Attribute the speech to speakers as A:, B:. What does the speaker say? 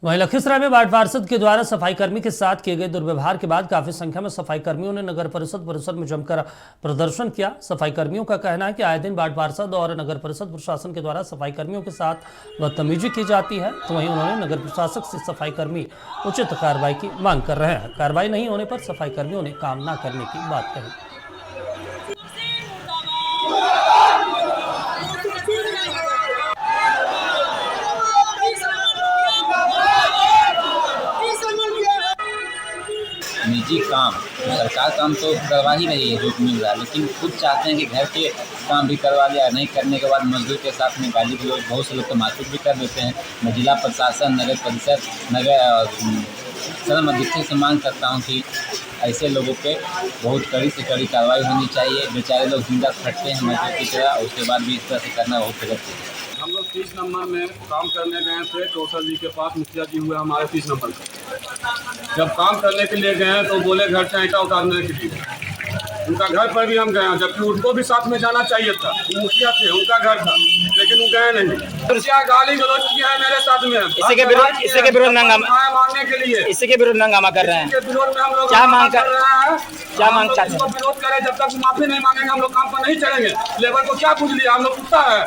A: वहीं लखीसराय में वार्ड पार्षद के द्वारा सफाई कर्मी के साथ किए गए दुर्व्यवहार के बाद काफी संख्या में सफाई कर्मियों ने नगर परिषद परिसर में जमकर प्रदर्शन किया। सफाई कर्मियों का कहना है कि आए दिन वार्ड पार्षद और नगर परिषद प्रशासन के द्वारा सफाई कर्मियों के साथ बदतमीजी की जाती है, तो वहीं उन्होंने नगर प्रशासक से सफाई कर्मी उचित कार्रवाई की मांग कर रहे हैं। कार्रवाई नहीं होने पर सफाई कर्मियों ने काम न करने की बात कही।
B: निजी काम सरकार काम तो करवा ही रही है जो मिल रहा है, लेकिन खुद चाहते हैं कि घर के काम भी करवा लिया। नहीं करने के बाद मजदूर के साथ में गाली गलौज बहुत से लोग तो मारपीट भी कर देते हैं। मैं जिला प्रशासन, नगर परिषद, नगर सदन अध्यक्ष से मांग करता हूं कि ऐसे लोगों पे बहुत कड़ी से कड़ी कार्रवाई होनी चाहिए। बेचारे लोग जिंदा खटते हैं मजदूर की तरह, उसके बाद भी इस तरह से करना बहुत गलत है।
C: हम लोग 30 नंबर में काम करने गए थे कौशल जी के पास, मुखिया जी हुए हमारे 30 नंबर का। जब काम करने के लिए गए तो बोले घर से ईंटा उतारने के लिए। उनका घर पर भी हम गए, जबकि उनको भी साथ में जाना चाहिए था। वो मुखिया थे, उनका घर था, लेकिन वो गए नहीं। मुखिया गाली गलौज किया है मेरे साथ में।
D: इसी के विरोध
C: मांगने के लिए,
D: इसी के विरोध हंगामा कर रहे हैं।
C: इसके विरोध में हम लोग
D: क्या मांग कर
C: रहे हैं?
D: क्या मांग चाहते हैं?
C: विरोध करें, जब तक माफी नहीं मांगेंगे हम लोग काम पर नहीं चलेंगे। लेबर को क्या पूछ लिया, हम लोग कुत्ता है।